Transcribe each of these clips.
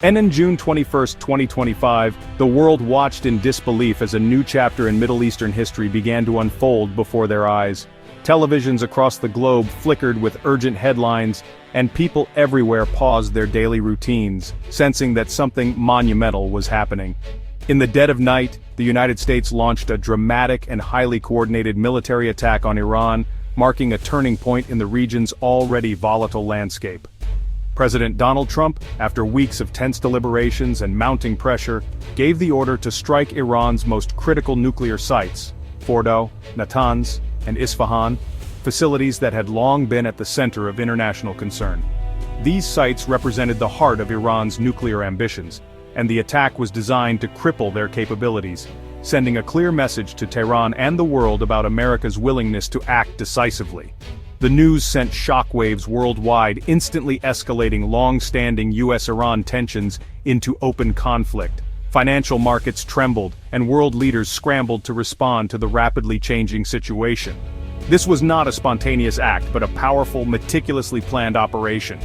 And on June 21, 2025, the world watched in disbelief as a new chapter in Middle Eastern history began to unfold before their eyes. Televisions across the globe flickered with urgent headlines, and people everywhere paused their daily routines, sensing that something monumental was happening. In the dead of night, the United States launched a dramatic and highly coordinated military attack on Iran, marking a turning point in the region's already volatile landscape. President Donald Trump, after weeks of tense deliberations and mounting pressure, gave the order to strike Iran's most critical nuclear sites, Fordow, Natanz, and Isfahan, facilities that had long been at the center of international concern. These sites represented the heart of Iran's nuclear ambitions, and the attack was designed to cripple their capabilities, sending a clear message to Tehran and the world about America's willingness to act decisively. The news sent shockwaves worldwide, instantly escalating long-standing US-Iran tensions into open conflict. Financial markets trembled, and world leaders scrambled to respond to the rapidly changing situation. This was not a spontaneous act, but a powerful, meticulously planned operation.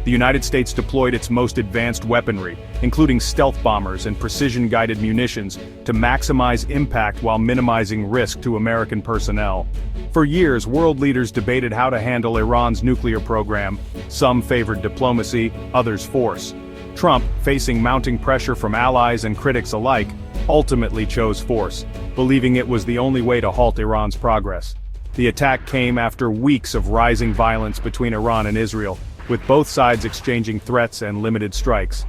The United States deployed its most advanced weaponry, including stealth bombers and precision-guided munitions, to maximize impact while minimizing risk to American personnel. For years, world leaders debated how to handle Iran's nuclear program. Some favored diplomacy, others force. Trump, facing mounting pressure from allies and critics alike, ultimately chose force, believing it was the only way to halt Iran's progress. The attack came after weeks of rising violence between Iran and Israel, with both sides exchanging threats and limited strikes.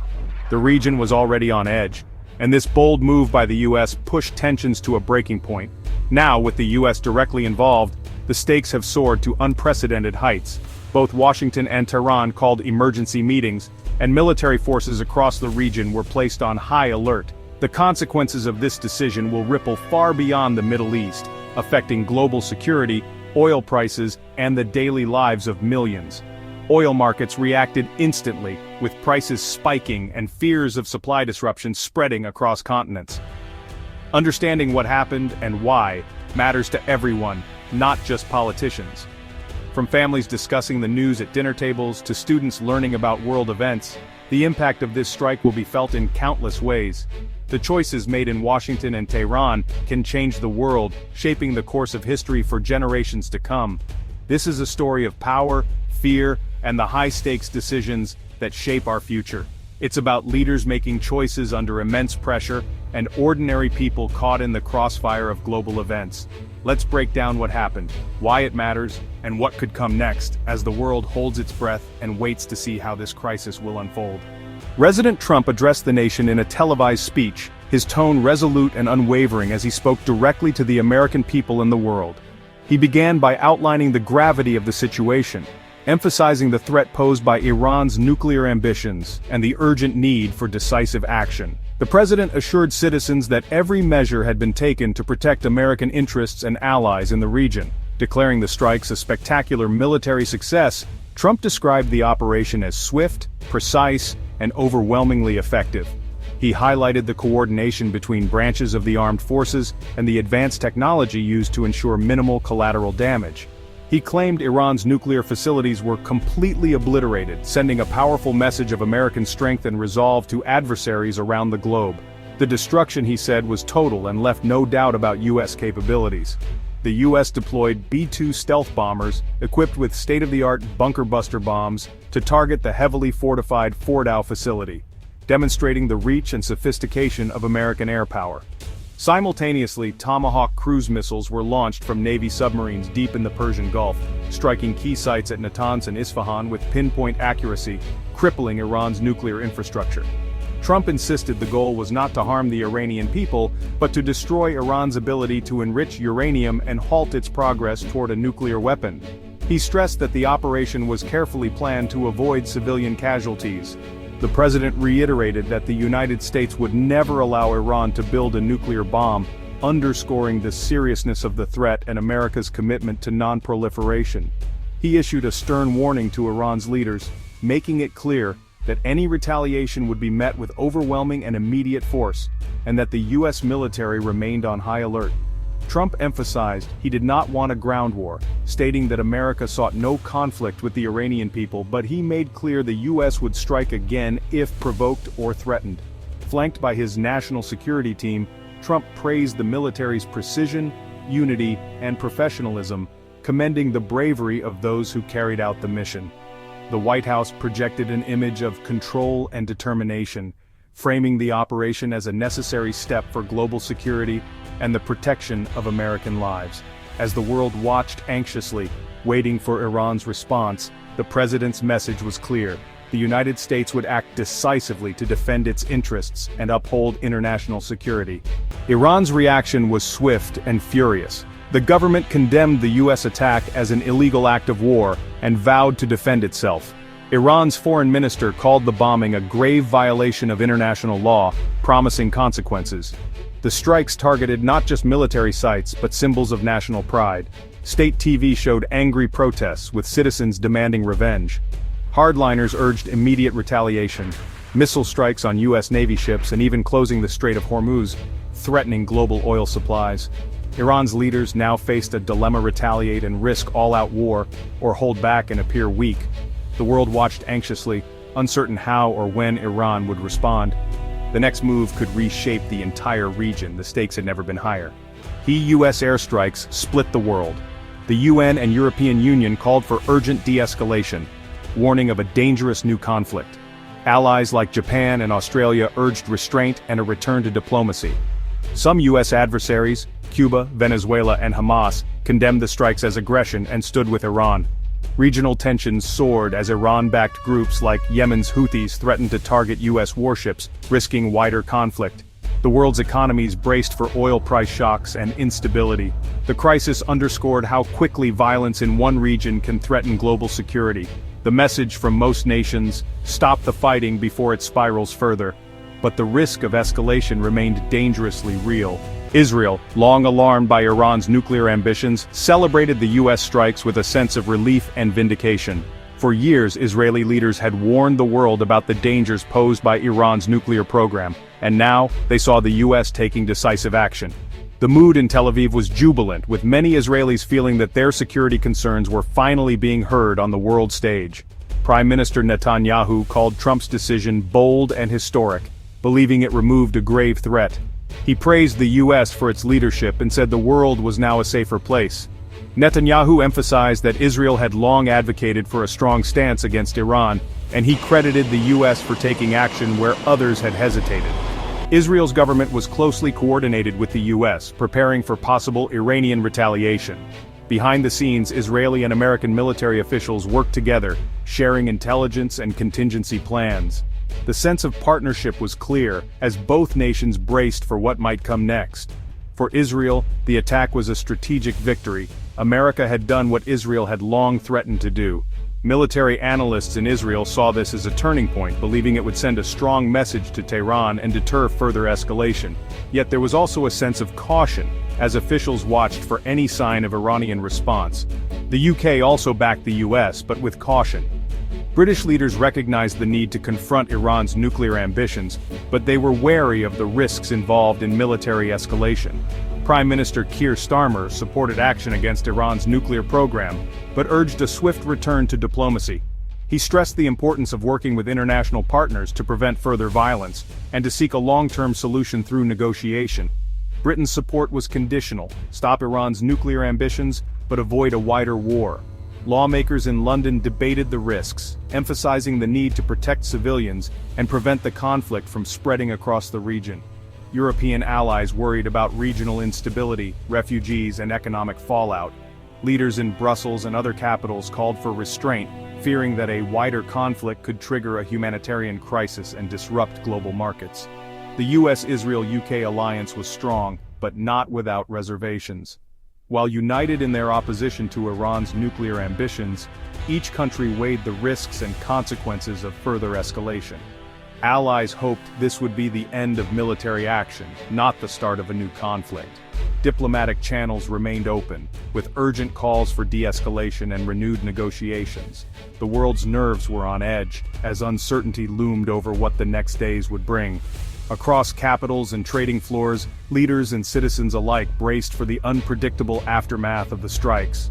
The region was already on edge, and this bold move by the US pushed tensions to a breaking point. Now, with the US directly involved, the stakes have soared to unprecedented heights. Both Washington and Tehran called emergency meetings, and military forces across the region were placed on high alert. The consequences of this decision will ripple far beyond the Middle East, affecting global security, oil prices, and the daily lives of millions. Oil markets reacted instantly, with prices spiking and fears of supply disruption spreading across continents. Understanding what happened and why matters to everyone, not just politicians. From families discussing the news at dinner tables to students learning about world events, the impact of this strike will be felt in countless ways. The choices made in Washington and Tehran can change the world, shaping the course of history for generations to come. This is a story of power, fear, and the high-stakes decisions that shape our future. It's about leaders making choices under immense pressure, and ordinary people caught in the crossfire of global events. Let's break down what happened, why it matters, and what could come next, as the world holds its breath and waits to see how this crisis will unfold. President Trump addressed the nation in a televised speech, his tone resolute and unwavering as he spoke directly to the American people and the world. He began by outlining the gravity of the situation, emphasizing the threat posed by Iran's nuclear ambitions and the urgent need for decisive action. The president assured citizens that every measure had been taken to protect American interests and allies in the region. Declaring the strikes a spectacular military success, Trump described the operation as swift, precise, and overwhelmingly effective. He highlighted the coordination between branches of the armed forces and the advanced technology used to ensure minimal collateral damage. He claimed Iran's nuclear facilities were completely obliterated, sending a powerful message of American strength and resolve to adversaries around the globe. The destruction, he said, was total and left no doubt about US capabilities. The US deployed B-2 stealth bombers, equipped with state-of-the-art bunker-buster bombs, to target the heavily fortified Fordow facility, demonstrating the reach and sophistication of American air power. Simultaneously, Tomahawk cruise missiles were launched from Navy submarines deep in the Persian Gulf, striking key sites at Natanz and Isfahan with pinpoint accuracy, crippling Iran's nuclear infrastructure. Trump insisted the goal was not to harm the Iranian people, but to destroy Iran's ability to enrich uranium and halt its progress toward a nuclear weapon. He stressed that the operation was carefully planned to avoid civilian casualties. The president reiterated that the United States would never allow Iran to build a nuclear bomb, underscoring the seriousness of the threat and America's commitment to non-proliferation. He issued a stern warning to Iran's leaders, making it clear that any retaliation would be met with overwhelming and immediate force, and that the US military remained on high alert. Trump emphasized he did not want a ground war, stating that America sought no conflict with the Iranian people, but he made clear the US would strike again if provoked or threatened. Flanked by his national security team, Trump praised the military's precision, unity, and professionalism, commending the bravery of those who carried out the mission. The White House projected an image of control and determination, framing the operation as a necessary step for global security and the protection of American lives. As the world watched anxiously, waiting for Iran's response, the president's message was clear. The United States would act decisively to defend its interests and uphold international security. Iran's reaction was swift and furious. The government condemned the U.S. attack as an illegal act of war and vowed to defend itself. Iran's foreign minister called the bombing a grave violation of international law, promising consequences. The strikes targeted not just military sites but symbols of national pride. State TV showed angry protests with citizens demanding revenge. Hardliners urged immediate retaliation, missile strikes on U.S. Navy ships and even closing the Strait of Hormuz, threatening global oil supplies. Iran's leaders now faced a dilemma: retaliate and risk all-out war, or hold back and appear weak. The world watched anxiously, uncertain how or when Iran would respond. The next move could reshape the entire region. The stakes had never been higher. U.S. airstrikes split the world. The UN and European Union called for urgent de-escalation, warning of a dangerous new conflict. Allies like Japan and Australia urged restraint and a return to diplomacy. Some U.S. adversaries, Cuba, Venezuela, and Hamas, condemned the strikes as aggression and stood with Iran. Regional tensions soared as Iran-backed groups like Yemen's Houthis threatened to target U.S. warships, risking wider conflict. The world's economies braced for oil price shocks and instability. The crisis underscored how quickly violence in one region can threaten global security. The message from most nations: stop the fighting before it spirals further. But the risk of escalation remained dangerously real. Israel, long alarmed by Iran's nuclear ambitions, celebrated the U.S. strikes with a sense of relief and vindication. For years, Israeli leaders had warned the world about the dangers posed by Iran's nuclear program, and now, they saw the U.S. taking decisive action. The mood in Tel Aviv was jubilant, with many Israelis feeling that their security concerns were finally being heard on the world stage. Prime Minister Netanyahu called Trump's decision bold and historic, believing it removed a grave threat. He praised the U.S. for its leadership and said the world was now a safer place. Netanyahu emphasized that Israel had long advocated for a strong stance against Iran, and he credited the U.S. for taking action where others had hesitated. Israel's government was closely coordinated with the U.S., preparing for possible Iranian retaliation. Behind the scenes, Israeli and American military officials worked together, sharing intelligence and contingency plans. The sense of partnership was clear, as both nations braced for what might come next. For Israel, the attack was a strategic victory. America had done what Israel had long threatened to do. Military analysts in Israel saw this as a turning point, believing it would send a strong message to Tehran and deter further escalation. Yet there was also a sense of caution, as officials watched for any sign of Iranian response. The UK also backed the US, but with caution. British leaders recognized the need to confront Iran's nuclear ambitions, but they were wary of the risks involved in military escalation. Prime Minister Keir Starmer supported action against Iran's nuclear program, but urged a swift return to diplomacy. He stressed the importance of working with international partners to prevent further violence, and to seek a long-term solution through negotiation. Britain's support was conditional: stop Iran's nuclear ambitions, but avoid a wider war. Lawmakers in London debated the risks, emphasizing the need to protect civilians and prevent the conflict from spreading across the region. European allies worried about regional instability, refugees, and economic fallout. Leaders in Brussels and other capitals called for restraint, fearing that a wider conflict could trigger a humanitarian crisis and disrupt global markets. The US-Israel-UK alliance was strong, but not without reservations. While united in their opposition to Iran's nuclear ambitions, each country weighed the risks and consequences of further escalation. Allies hoped this would be the end of military action, not the start of a new conflict. Diplomatic channels remained open, with urgent calls for de-escalation and renewed negotiations. The world's nerves were on edge, as uncertainty loomed over what the next days would bring. Across capitals and trading floors, leaders and citizens alike braced for the unpredictable aftermath of the strikes.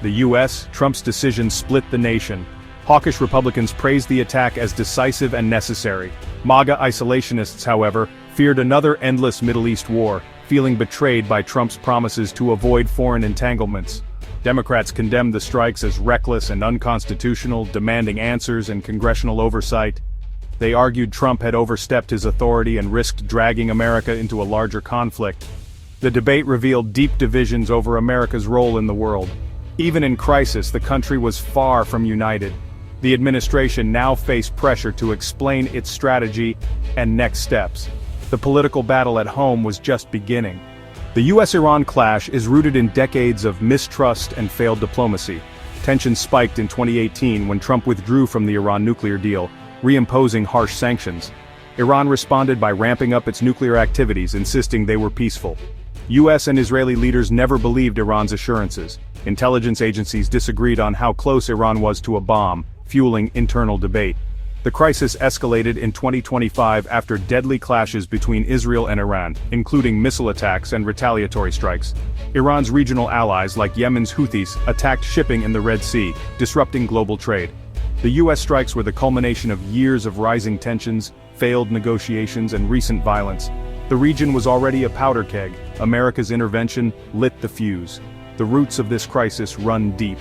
The U.S., Trump's decision split the nation. Hawkish Republicans praised the attack as decisive and necessary. MAGA isolationists, however, feared another endless Middle East war, feeling betrayed by Trump's promises to avoid foreign entanglements. Democrats condemned the strikes as reckless and unconstitutional, demanding answers and congressional oversight. They argued Trump had overstepped his authority and risked dragging America into a larger conflict. The debate revealed deep divisions over America's role in the world. Even in crisis, the country was far from united. The administration now faced pressure to explain its strategy and next steps. The political battle at home was just beginning. The US-Iran clash is rooted in decades of mistrust and failed diplomacy. Tensions spiked in 2018 when Trump withdrew from the Iran nuclear deal, reimposing harsh sanctions. Iran responded by ramping up its nuclear activities, insisting they were peaceful. US and Israeli leaders never believed Iran's assurances. Intelligence agencies disagreed on how close Iran was to a bomb, fueling internal debate. The crisis escalated in 2025 after deadly clashes between Israel and Iran, including missile attacks and retaliatory strikes. Iran's regional allies, like Yemen's Houthis, attacked shipping in the Red Sea, disrupting global trade. The US strikes were the culmination of years of rising tensions, failed negotiations, and recent violence. The region was already a powder keg. America's intervention lit the fuse. The roots of this crisis run deep.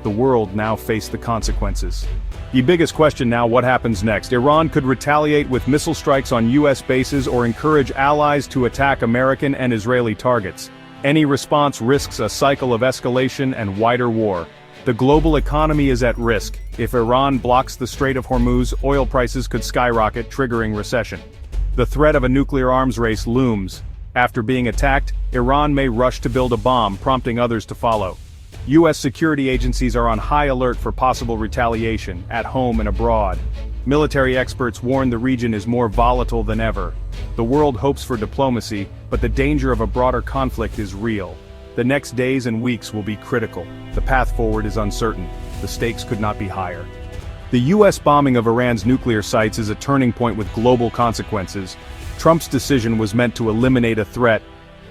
The world now faced the consequences. The biggest question now: what happens next? Iran could retaliate with missile strikes on US bases or encourage allies to attack American and Israeli targets. Any response risks a cycle of escalation and wider war. The global economy is at risk. If Iran blocks the Strait of Hormuz, oil prices could skyrocket, triggering recession. The threat of a nuclear arms race looms. After being attacked, Iran may rush to build a bomb, prompting others to follow. U.S. security agencies are on high alert for possible retaliation, at home and abroad. Military experts warn the region is more volatile than ever. The world hopes for diplomacy, but the danger of a broader conflict is real. The next days and weeks will be critical. The path forward is uncertain. The stakes could not be higher. The U.S. bombing of Iran's nuclear sites is a turning point with global consequences. Trump's decision was meant to eliminate a threat,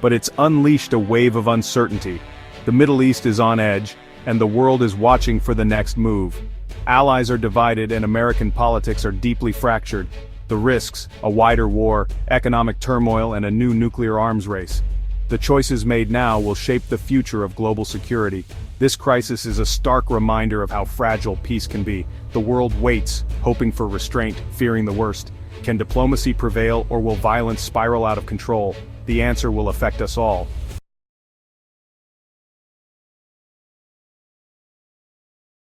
but it's unleashed a wave of uncertainty. The Middle East is on edge, and the world is watching for the next move. Allies are divided and American politics are deeply fractured. The risks: a wider war, economic turmoil, and a new nuclear arms race. The choices made now will shape the future of global security. This crisis is a stark reminder of how fragile peace can be. The world waits, hoping for restraint, fearing the worst. Can diplomacy prevail, or will violence spiral out of control? The answer will affect us all.